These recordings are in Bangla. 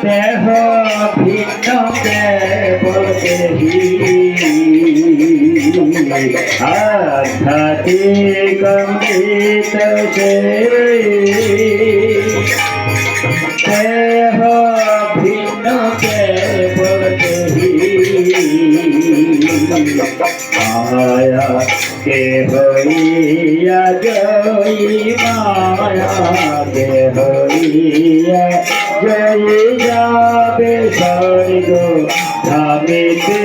দেহ ভিন্ন বলতে আধ্যাত্মিক অমৃত দেহ ভিন্ন বলতে মায়া কে হইয়া জয়ী মায়া কে হইয়া জয়ী যাবে স্বর্গ ধামেতে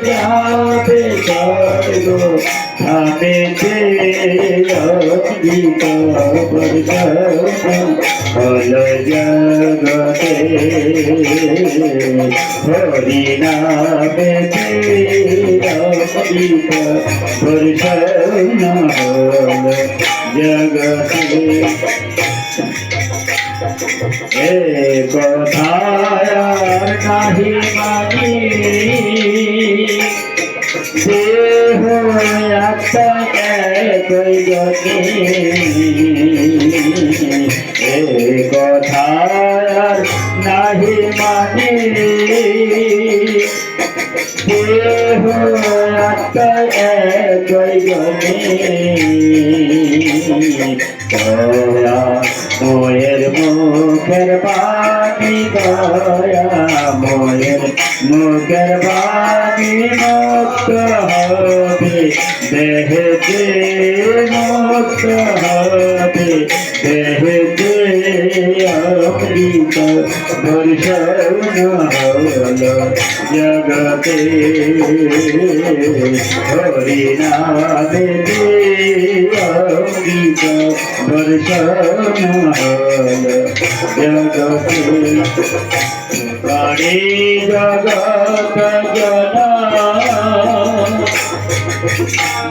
যাবে স্বর্গ ধামেতে অমৃত বর্ষণ হল জগতে হরি নামেতে অমৃত বর্ষণ হল জগতে। এ কথায় নাহি মানি দেহ আত্মা একই গতি। এ কথায় নাহি মানি দেহ আত্মা একই গতি। মোয়ের মুখের বাণী দয়া মোয়ের মুখের বাণী মুক্ত হবে দেহতে মুক্ত হবে দেহতে অমৃত বর্ষণ হল জগতে হরি নামেতে অমৃত বর্ষণ হল জগতে। বাণী জগত জনা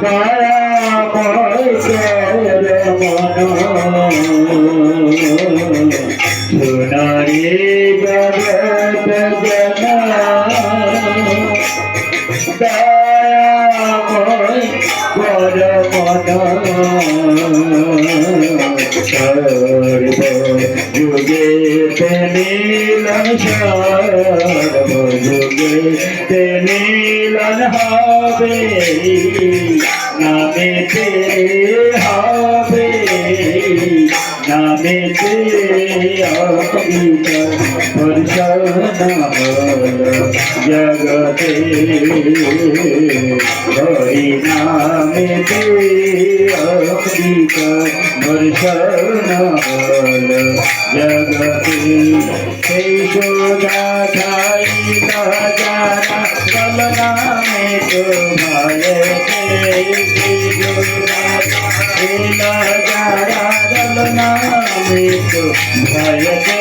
দয়াময় মন শুনারে জগত জনা দয়াময় সর্ব যুগে মিলন সর্ব যুগে মিলন হবে নামেতে হবে নামেতে অমৃত বর্ষণ হল জগতে হরি নামেতে অমৃত বর্ষণ হল জগতে। সেই গাথাই যারা সব নামে তো ভয়েতে যারা জল নামে তো ভয়েতে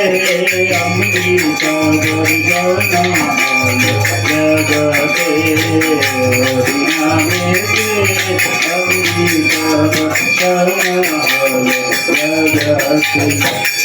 অমৃত বর্ষণ হল জগতে হরি নামেতে অমৃত বর্ষণ হল জগতে।